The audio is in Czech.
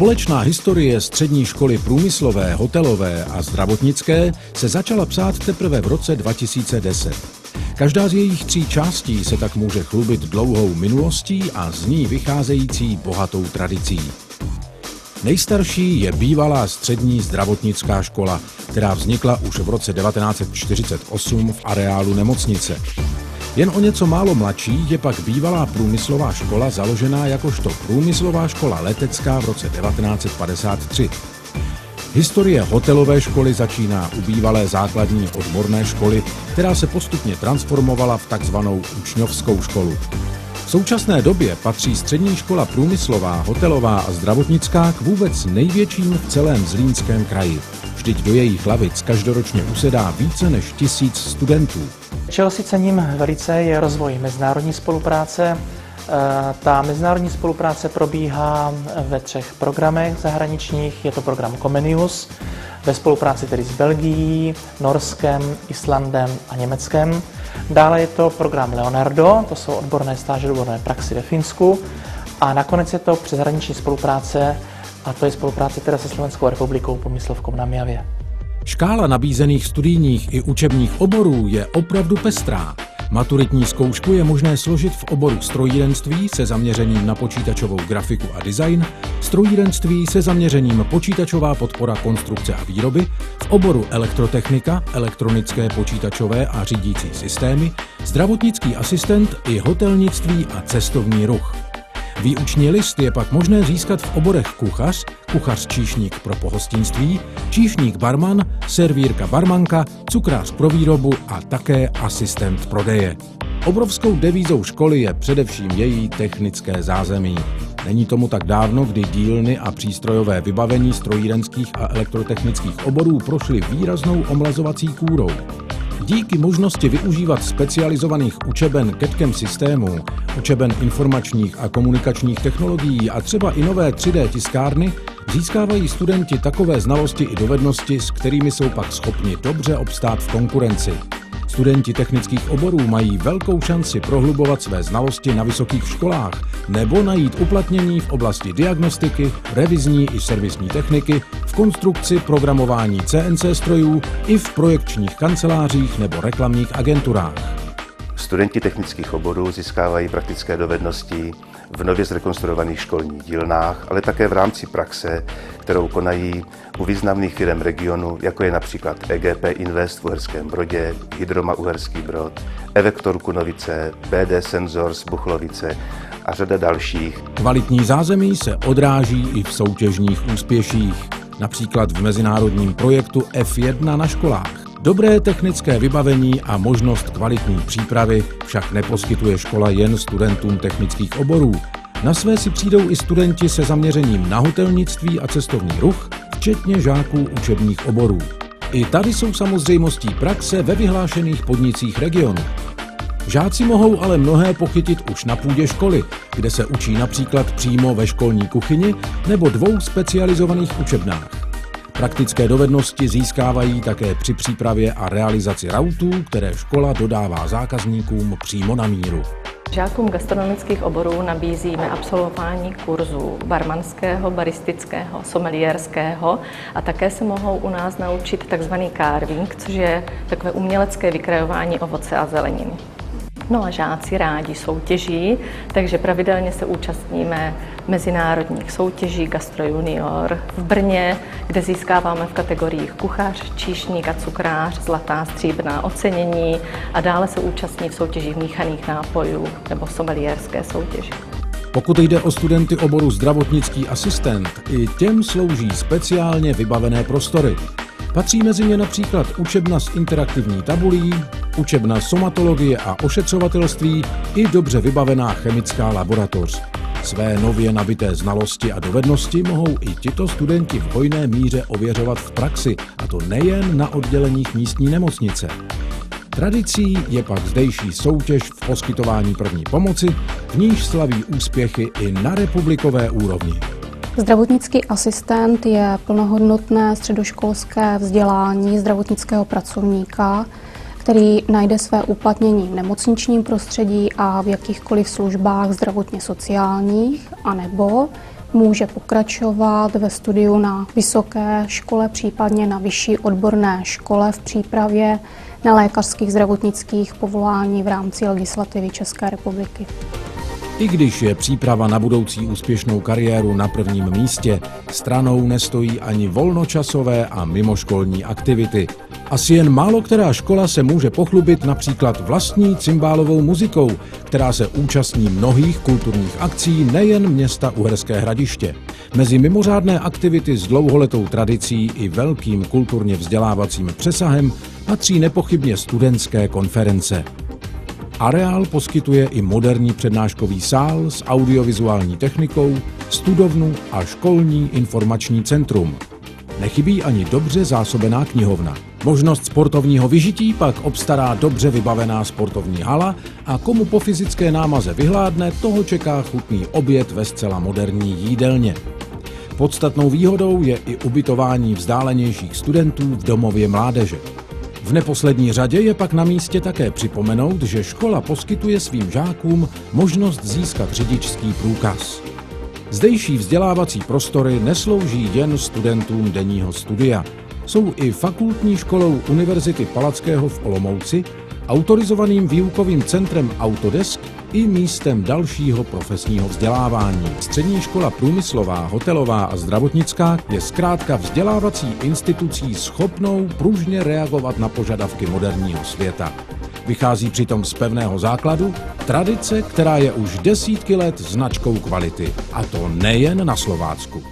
Společná historie střední školy průmyslové, hotelové a zdravotnické se začala psát teprve v roce 2010. Každá z jejich 3 částí se tak může chlubit dlouhou minulostí a z ní vycházející bohatou tradicí. Nejstarší je bývalá střední zdravotnická škola, která vznikla už v roce 1948 v areálu nemocnice. Jen o něco málo mladší je pak bývalá průmyslová škola založená jakožto průmyslová škola letecká v roce 1953. Historie hotelové školy začíná u bývalé základní odborné školy, která se postupně transformovala v takzvanou učňovskou školu. V současné době patří střední škola průmyslová, hotelová a zdravotnická k vůbec největším v celém Zlínském kraji. Vždyť do jejich lavic každoročně usedá více než 1000 studentů. Čeho si cením velice je rozvoj mezinárodní spolupráce. Ta mezinárodní spolupráce probíhá ve 3 programech zahraničních. Je to program Comenius ve spolupráci tedy s Belgií, Norskem, Islandem a Německem. Dále je to program Leonardo, to jsou odborné stáže, odborné praxi ve Finsku. A nakonec je to přeshraniční spolupráce, a to je spolupráce teda se Slovenskou republikou pod Myslovkou na Myjavě. Škála nabízených studijních i učebních oborů je opravdu pestrá. Maturitní zkoušku je možné složit v oboru strojírenství se zaměřením na počítačovou grafiku a design, strojírenství se zaměřením počítačová podpora konstrukce a výroby, v oboru elektrotechnika, elektronické počítačové a řídící systémy, zdravotnický asistent i hotelnictví a cestovní ruch. Výuční list je pak možné získat v oborech kuchař, kuchař-číšník pro pohostinství, číšník barman, servírka barmanka, cukrář pro výrobu a také asistent prodeje. Obrovskou devízou školy je především její technické zázemí. Není tomu tak dávno, kdy dílny a přístrojové vybavení strojírenských a elektrotechnických oborů prošly výraznou omlazovací kůrou. Díky možnosti využívat specializovaných učeben CAD/CAM systémů, učeben informačních a komunikačních technologií a třeba i nové 3D tiskárny, získávají studenti takové znalosti i dovednosti, s kterými jsou pak schopni dobře obstát v konkurenci. Studenti technických oborů mají velkou šanci prohlubovat své znalosti na vysokých školách nebo najít uplatnění v oblasti diagnostiky, revizní i servisní techniky, v konstrukci programování CNC strojů i v projekčních kancelářích nebo reklamních agenturách. Studenti technických oborů získávají praktické dovednosti v nově zrekonstruovaných školních dílnách, ale také v rámci praxe, kterou konají u významných firem regionu, jako je například EGP Invest v Uherském Brodě, Hydroma Uherský Brod, Evektor Kunovice, BD Sensors Buchlovice a řada dalších. Kvalitní zázemí se odráží i v soutěžních úspěších, například v mezinárodním projektu F1 na školách. Dobré technické vybavení a možnost kvalitní přípravy však neposkytuje škola jen studentům technických oborů. Na své si přijdou i studenti se zaměřením na hotelnictví a cestovní ruch, včetně žáků učebních oborů. I tady jsou samozřejmostí praxe ve vyhlášených podnicích regionu. Žáci mohou ale mnohé pochytit už na půdě školy, kde se učí například přímo ve školní kuchyni nebo 2 specializovaných učebnách. Praktické dovednosti získávají také při přípravě a realizaci rautů, které škola dodává zákazníkům přímo na míru. Žákům gastronomických oborů nabízíme absolvování kurzů barmanského, baristického, someliérského a také se mohou u nás naučit takzvaný carving, což je takové umělecké vykrajování ovoce a zeleniny. No a žáci rádi soutěží, takže pravidelně se účastníme mezinárodních soutěží Gastro Junior v Brně, kde získáváme v kategoriích kuchař, číšník a cukrář zlatá, stříbrná ocenění a dále se účastní v soutěžích míchaných nápojů nebo someliérské soutěži. Pokud jde o studenty oboru zdravotnický asistent, i těm slouží speciálně vybavené prostory. Patří mezi ně například učebna s interaktivní tabulí, učebna somatologie a ošetřovatelství i dobře vybavená chemická laboratoř. Své nově nabité znalosti a dovednosti mohou i tito studenti v hojné míře ověřovat v praxi, a to nejen na odděleních místní nemocnice. Tradicí je pak zdejší soutěž v poskytování první pomoci, v níž slaví úspěchy i na republikové úrovni. Zdravotnický asistent je plnohodnotné středoškolské vzdělání zdravotnického pracovníka, který najde své uplatnění v nemocničním prostředí a v jakýchkoliv službách zdravotně sociálních, anebo může pokračovat ve studiu na vysoké škole, případně na vyšší odborné škole v přípravě nelékařských zdravotnických povolání v rámci legislativy České republiky. I když je příprava na budoucí úspěšnou kariéru na prvním místě, stranou nestojí ani volnočasové a mimoškolní aktivity. Asi jen málo která škola se může pochlubit například vlastní cymbálovou muzikou, která se účastní mnohých kulturních akcí nejen města Uherské Hradiště. Mezi mimořádné aktivity s dlouholetou tradicí i velkým kulturně vzdělávacím přesahem patří nepochybně studentské konference. Areál poskytuje i moderní přednáškový sál s audiovizuální technikou, studovnu a školní informační centrum. Nechybí ani dobře zásobená knihovna. Možnost sportovního vyžití pak obstará dobře vybavená sportovní hala a komu po fyzické námaze vyhládne, toho čeká chutný oběd ve zcela moderní jídelně. Podstatnou výhodou je i ubytování vzdálenějších studentů v domově mládeže. V neposlední řadě je pak na místě také připomenout, že škola poskytuje svým žákům možnost získat řidičský průkaz. Zdejší vzdělávací prostory neslouží jen studentům denního studia. Jsou i fakultní školou Univerzity Palackého v Olomouci, autorizovaným výukovým centrem Autodesk i místem dalšího profesního vzdělávání. Střední škola průmyslová, hotelová a zdravotnická je zkrátka vzdělávací institucí schopnou pružně reagovat na požadavky moderního světa. Vychází přitom z pevného základu tradice, která je už desítky let značkou kvality. A to nejen na Slovácku.